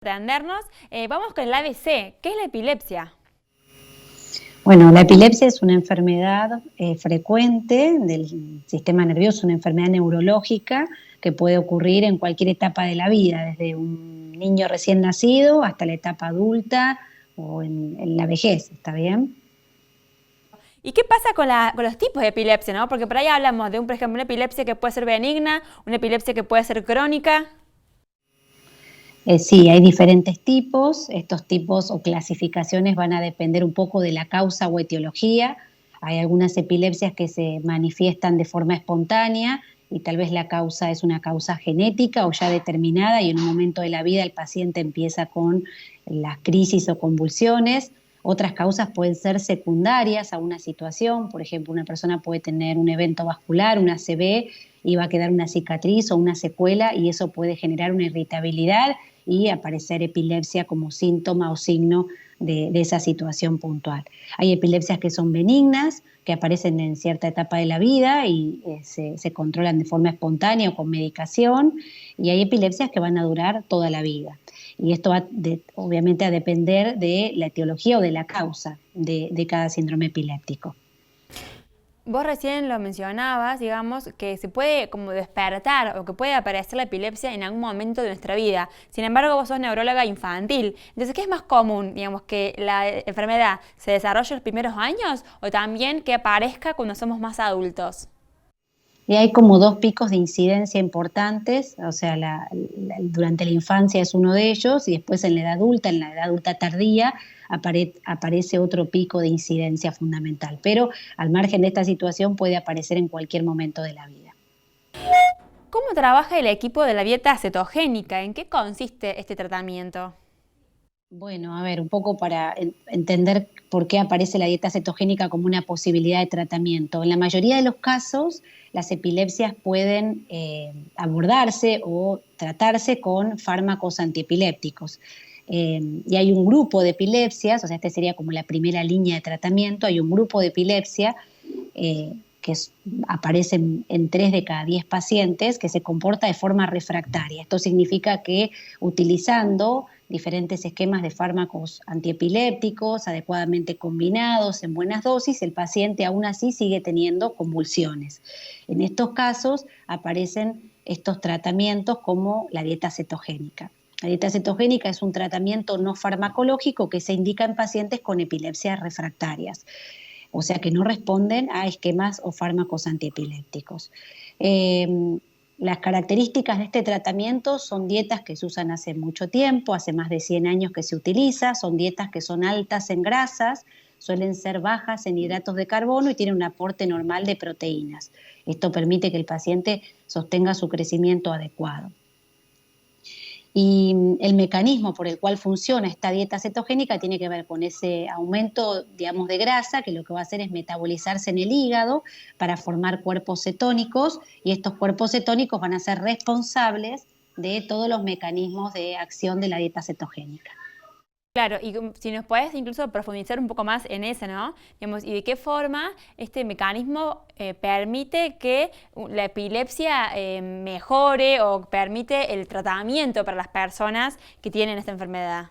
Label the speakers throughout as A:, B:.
A: Atendernos. Vamos con el ABC. ¿Qué es la epilepsia?
B: Bueno, la epilepsia es una enfermedad frecuente del sistema nervioso, una enfermedad neurológica que puede ocurrir en cualquier etapa de la vida, desde un niño recién nacido hasta la etapa adulta o en la vejez, ¿está bien?
A: ¿Y qué pasa con los tipos de epilepsia, no? Porque por ahí hablamos de, por ejemplo, una epilepsia que puede ser benigna, una epilepsia que puede ser crónica.
B: Sí, hay diferentes tipos. Estos tipos o clasificaciones van a depender un poco de la causa o etiología. Hay algunas epilepsias que se manifiestan de forma espontánea y tal vez la causa es una causa genética o ya determinada y en un momento de la vida el paciente empieza con las crisis o convulsiones. Otras causas pueden ser secundarias a una situación, por ejemplo, una persona puede tener un evento vascular, una ACV, y va a quedar una cicatriz o una secuela y eso puede generar una irritabilidad y aparecer epilepsia como síntoma o signo de esa situación puntual. Hay epilepsias que son benignas, que aparecen en cierta etapa de la vida y se controlan de forma espontánea o con medicación, y hay epilepsias que van a durar toda la vida. Y esto va obviamente a depender de la etiología o de la causa de cada síndrome epiléptico.
A: Vos recién lo mencionabas, digamos, que se puede como despertar o que puede aparecer la epilepsia en algún momento de nuestra vida. Sin embargo, vos sos neuróloga infantil. Entonces, ¿qué es más común, digamos, que la enfermedad se desarrolle en los primeros años o también que aparezca cuando somos más adultos?
B: Y hay como dos picos de incidencia importantes, o sea, durante la infancia es uno de ellos y después en la edad adulta tardía, aparece otro pico de incidencia fundamental. Pero al margen de esta situación puede aparecer en cualquier momento de la vida.
A: ¿Cómo trabaja el equipo de la dieta cetogénica? ¿En qué consiste este tratamiento?
B: Bueno, a ver, un poco para entender por qué aparece la dieta cetogénica como una posibilidad de tratamiento. En la mayoría de los casos, las epilepsias pueden abordarse o tratarse con fármacos antiepilépticos. Y hay un grupo de epilepsias, o sea, este sería como la primera línea de tratamiento, hay un grupo de epilepsia que aparece en 3 de cada 10 pacientes, que se comporta de forma refractaria. Esto significa que utilizando diferentes esquemas de fármacos antiepilépticos adecuadamente combinados en buenas dosis, el paciente aún así sigue teniendo convulsiones. En estos casos aparecen estos tratamientos como la dieta cetogénica. La dieta cetogénica es un tratamiento no farmacológico que se indica en pacientes con epilepsias refractarias, o sea que no responden a esquemas o fármacos antiepilépticos. Las características de este tratamiento son dietas que se usan hace mucho tiempo, hace más de 100 años que se utiliza, son dietas que son altas en grasas, suelen ser bajas en hidratos de carbono y tienen un aporte normal de proteínas. Esto permite que el paciente sostenga su crecimiento adecuado. Y el mecanismo por el cual funciona esta dieta cetogénica tiene que ver con ese aumento, digamos, de grasa, que lo que va a hacer es metabolizarse en el hígado para formar cuerpos cetónicos, y estos cuerpos cetónicos van a ser responsables de todos los mecanismos de acción de la dieta cetogénica.
A: Claro, y si nos puedes incluso profundizar un poco más en eso, ¿no? Digamos, y de qué forma este mecanismo permite que la epilepsia mejore o permite el tratamiento para las personas que tienen esta enfermedad.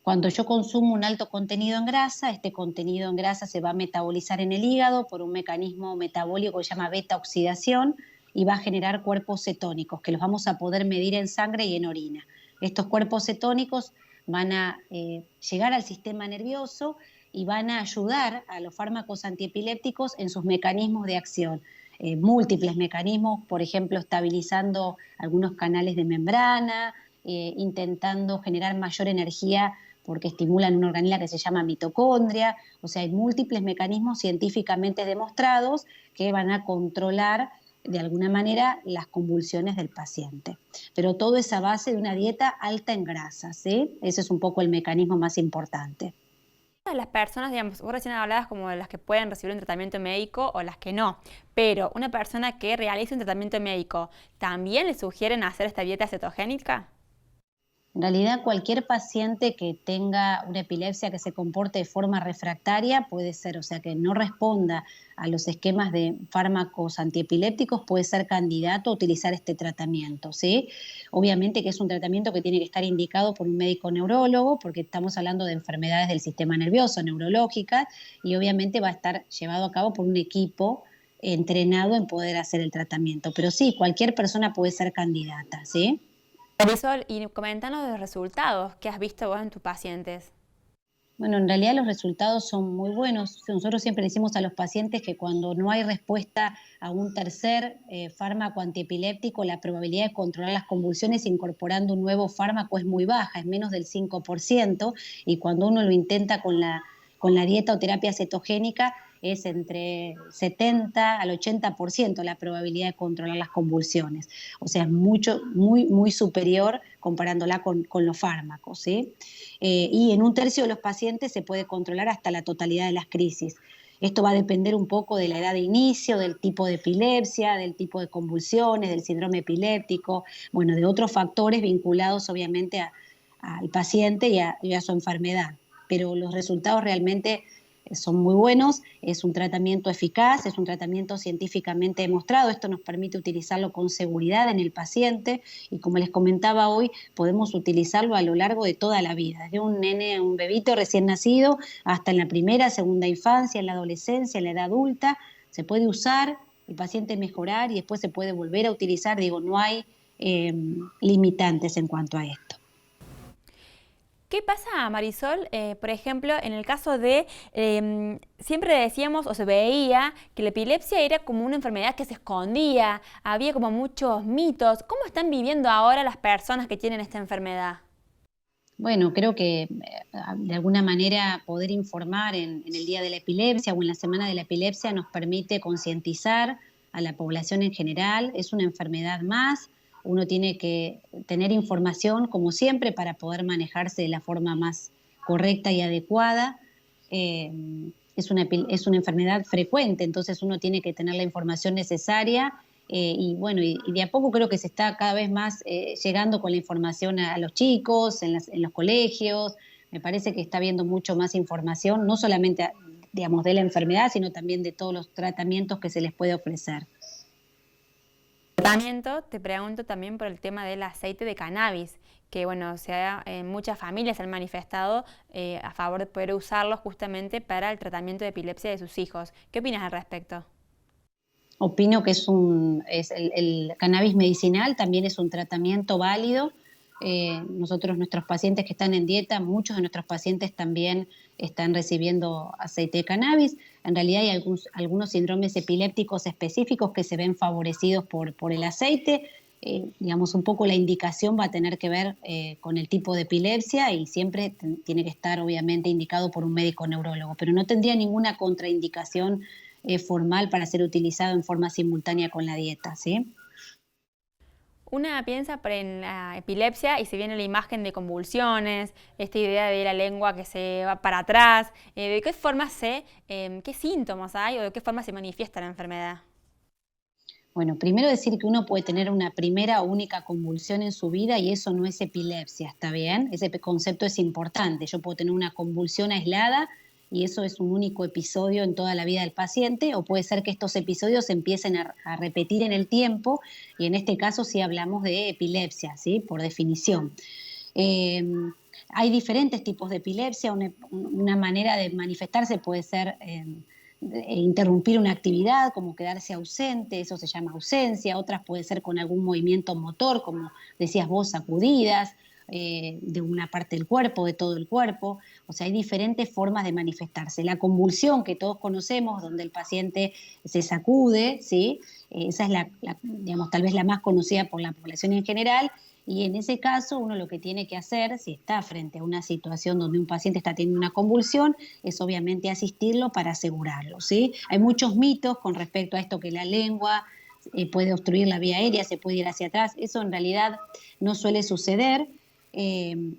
B: Cuando yo consumo un alto contenido en grasa, este contenido en grasa se va a metabolizar en el hígado por un mecanismo metabólico que se llama beta-oxidación y va a generar cuerpos cetónicos que los vamos a poder medir en sangre y en orina. Estos cuerpos cetónicos van a llegar al sistema nervioso y van a ayudar a los fármacos antiepilépticos en sus mecanismos de acción. Múltiples mecanismos, por ejemplo, estabilizando algunos canales de membrana, intentando generar mayor energía porque estimulan una organela que se llama mitocondria. O sea, hay múltiples mecanismos científicamente demostrados que van a controlar de alguna manera las convulsiones del paciente. Pero todo es a base de una dieta alta en grasas, ¿sí? Ese es un poco el mecanismo más importante.
A: Las personas, digamos, vos recién hablabas como de las que pueden recibir un tratamiento médico o las que no, pero una persona que realiza un tratamiento médico, ¿también le sugieren hacer esta dieta cetogénica?
B: En realidad, cualquier paciente que tenga una epilepsia que se comporte de forma refractaria puede ser, o sea, que no responda a los esquemas de fármacos antiepilépticos, puede ser candidato a utilizar este tratamiento, ¿sí? Obviamente que es un tratamiento que tiene que estar indicado por un médico neurólogo, porque estamos hablando de enfermedades del sistema nervioso, neurológicas, y obviamente va a estar llevado a cabo por un equipo entrenado en poder hacer el tratamiento. Pero sí, cualquier persona puede ser candidata, ¿sí?
A: Marisol, y comentanos los resultados que has visto vos en tus pacientes.
B: Bueno, en realidad los resultados son muy buenos. Nosotros siempre decimos a los pacientes que cuando no hay respuesta a un tercer fármaco antiepiléptico, la probabilidad de controlar las convulsiones incorporando un nuevo fármaco es muy baja, es menos del 5%, y cuando uno lo intenta con la dieta o terapia cetogénica es entre 70 al 80% la probabilidad de controlar las convulsiones. O sea, es muy superior comparándola con los fármacos, ¿sí? Y en un tercio de los pacientes se puede controlar hasta la totalidad de las crisis. Esto va a depender un poco de la edad de inicio, del tipo de epilepsia, del tipo de convulsiones, del síndrome epiléptico, bueno, de otros factores vinculados obviamente al paciente y a su enfermedad. Pero los resultados realmente son muy buenos, es un tratamiento eficaz, es un tratamiento científicamente demostrado, esto nos permite utilizarlo con seguridad en el paciente y como les comentaba hoy, podemos utilizarlo a lo largo de toda la vida, desde un nene, un bebito recién nacido, hasta en la primera, segunda infancia, en la adolescencia, en la edad adulta, se puede usar, el paciente mejorar y después se puede volver a utilizar, digo, no hay limitantes en cuanto a esto.
A: ¿Qué pasa, Marisol? Por ejemplo, en el caso de, siempre decíamos o se veía que la epilepsia era como una enfermedad que se escondía, había como muchos mitos. ¿Cómo están viviendo ahora las personas que tienen esta enfermedad?
B: Bueno, creo que de alguna manera poder informar en el Día de la Epilepsia o en la Semana de la Epilepsia nos permite concientizar a la población en general. Es una enfermedad más, uno tiene que tener información como siempre para poder manejarse de la forma más correcta y adecuada. Eh, es una enfermedad frecuente, entonces uno tiene que tener la información necesaria y bueno, y de a poco creo que se está cada vez más llegando con la información a los chicos, en los colegios. Me parece que está habiendo mucho más información, no solamente, digamos, de la enfermedad, sino también de todos los tratamientos que se les puede ofrecer.
A: Tratamiento, te pregunto también por el tema del aceite de cannabis, que bueno, muchas familias han manifestado a favor de poder usarlo justamente para el tratamiento de epilepsia de sus hijos. ¿Qué opinas al respecto?
B: Opino que es el cannabis medicinal también es un tratamiento válido. Nuestros pacientes que están en dieta, muchos de nuestros pacientes también están recibiendo aceite de cannabis. En realidad hay algunos síndromes epilépticos específicos que se ven favorecidos por el aceite. Digamos, un poco la indicación va a tener que ver con el tipo de epilepsia y siempre tiene que estar obviamente indicado por un médico neurólogo, pero no tendría ninguna contraindicación formal para ser utilizado en forma simultánea con la dieta, ¿sí?
A: Una piensa en la epilepsia y se viene la imagen de convulsiones, esta idea de la lengua que se va para atrás. ¿De qué forma qué síntomas hay o de qué forma se manifiesta la enfermedad?
B: Bueno, primero decir que uno puede tener una primera o única convulsión en su vida y eso no es epilepsia, ¿está bien? Ese concepto es importante. Yo puedo tener una convulsión aislada y eso es un único episodio en toda la vida del paciente, o puede ser que estos episodios se empiecen a repetir en el tiempo y en este caso sí hablamos de epilepsia, ¿sí? Por definición. Eh, Hay diferentes tipos de epilepsia, una manera de manifestarse puede ser interrumpir una actividad, como quedarse ausente, eso se llama ausencia, otras puede ser con algún movimiento motor, como decías vos, sacudidas, de una parte del cuerpo, de todo el cuerpo, o sea, hay diferentes formas de manifestarse. La convulsión que todos conocemos, donde el paciente se sacude, ¿sí? Esa es digamos, tal vez la más conocida por la población en general, y en ese caso uno lo que tiene que hacer, si está frente a una situación donde un paciente está teniendo una convulsión, es obviamente asistirlo para asegurarlo, ¿sí? Hay muchos mitos con respecto a esto que la lengua puede obstruir la vía aérea, se puede ir hacia atrás, eso en realidad no suele suceder.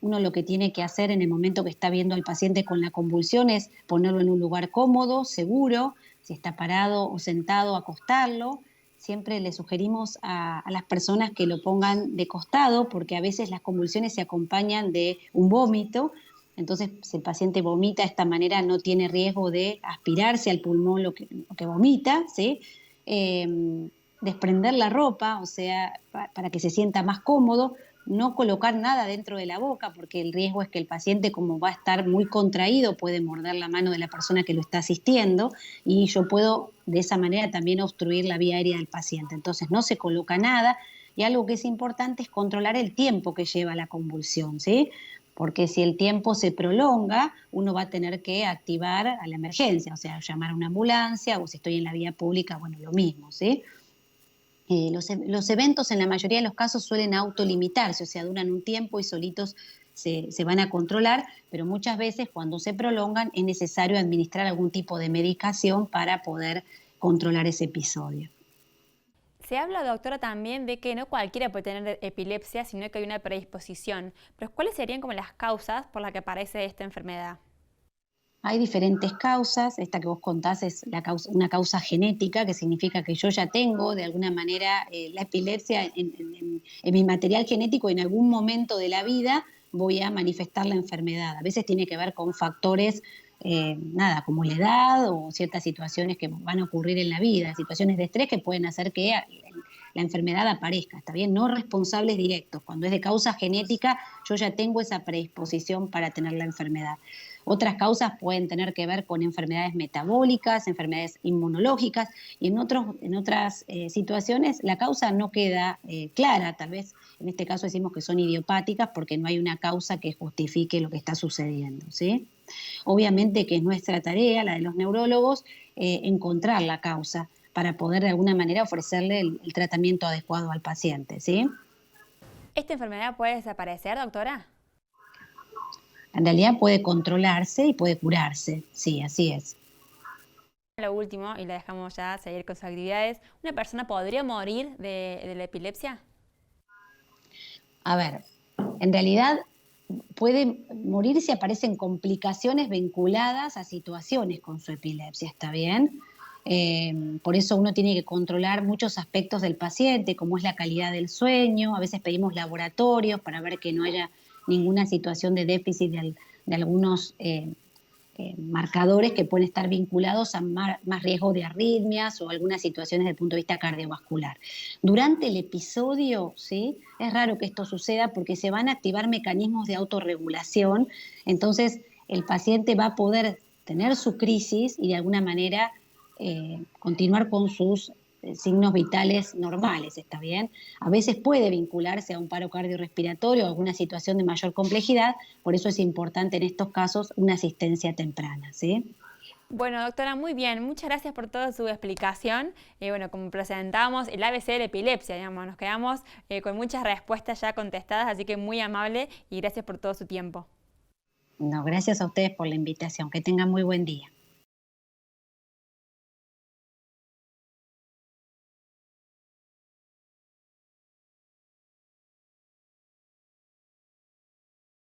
B: Uno lo que tiene que hacer en el momento que está viendo al paciente con la convulsión es ponerlo en un lugar cómodo, seguro, si está parado o sentado, acostarlo, siempre le sugerimos a las personas que lo pongan de costado, porque a veces las convulsiones se acompañan de un vómito. Entonces, si el paciente vomita de esta manera, no tiene riesgo de aspirarse al pulmón lo que vomita, ¿sí? Desprender la ropa, o sea, para que se sienta más cómodo, no colocar nada dentro de la boca, porque el riesgo es que el paciente, como va a estar muy contraído, puede morder la mano de la persona que lo está asistiendo y yo puedo de esa manera también obstruir la vía aérea del paciente. Entonces no se coloca nada y algo que es importante es controlar el tiempo que lleva la convulsión, ¿sí? Porque si el tiempo se prolonga, uno va a tener que activar a la emergencia, o sea, llamar a una ambulancia o si estoy en la vía pública, bueno, lo mismo, ¿sí? Los eventos en la mayoría de los casos suelen autolimitarse, o sea, duran un tiempo y solitos se van a controlar, pero muchas veces cuando se prolongan es necesario administrar algún tipo de medicación para poder controlar ese episodio.
A: Se habla, doctora, también de que no cualquiera puede tener epilepsia, sino que hay una predisposición. Pero ¿cuáles serían como las causas por las que aparece esta enfermedad?
B: Hay diferentes causas, esta que vos contás es una causa genética, que significa que yo ya tengo de alguna manera la epilepsia en mi material genético, en algún momento de la vida voy a manifestar la enfermedad. A veces tiene que ver con factores, nada, como la edad o ciertas situaciones que van a ocurrir en la vida, situaciones de estrés que pueden hacer que la enfermedad aparezca, ¿está bien? No responsables directos. Cuando es de causa genética, yo ya tengo esa predisposición para tener la enfermedad. Otras causas pueden tener que ver con enfermedades metabólicas, enfermedades inmunológicas y en otras situaciones la causa no queda clara. Tal vez en este caso decimos que son idiopáticas porque no hay una causa que justifique lo que está sucediendo, ¿sí? Obviamente que es nuestra tarea, la de los neurólogos, encontrar la causa para poder de alguna manera ofrecerle el tratamiento adecuado al paciente, ¿sí?
A: ¿Esta enfermedad puede desaparecer, doctora?
B: En realidad puede controlarse y puede curarse, sí, así es.
A: Lo último, y la dejamos ya seguir con sus actividades, ¿una persona podría morir de la epilepsia?
B: A ver, en realidad puede morir si aparecen complicaciones vinculadas a situaciones con su epilepsia, ¿está bien? Por eso uno tiene que controlar muchos aspectos del paciente, como es la calidad del sueño. A veces pedimos laboratorios para ver que no haya ninguna situación de déficit de algunos marcadores que pueden estar vinculados a más riesgo de arritmias o algunas situaciones desde el punto de vista cardiovascular. Durante el episodio, ¿sí? Es raro que esto suceda porque se van a activar mecanismos de autorregulación, entonces el paciente va a poder tener su crisis y de alguna manera continuar con sus signos vitales normales, ¿está bien? A veces puede vincularse a un paro cardiorrespiratorio o alguna situación de mayor complejidad, por eso es importante en estos casos una asistencia temprana, ¿sí?
A: Bueno, doctora, muy bien. Muchas gracias por toda su explicación. Bueno, como presentamos el ABC de la epilepsia, digamos, nos quedamos con muchas respuestas ya contestadas, así que muy amable y gracias por todo su tiempo.
B: No, gracias a ustedes por la invitación. Que tengan muy buen día.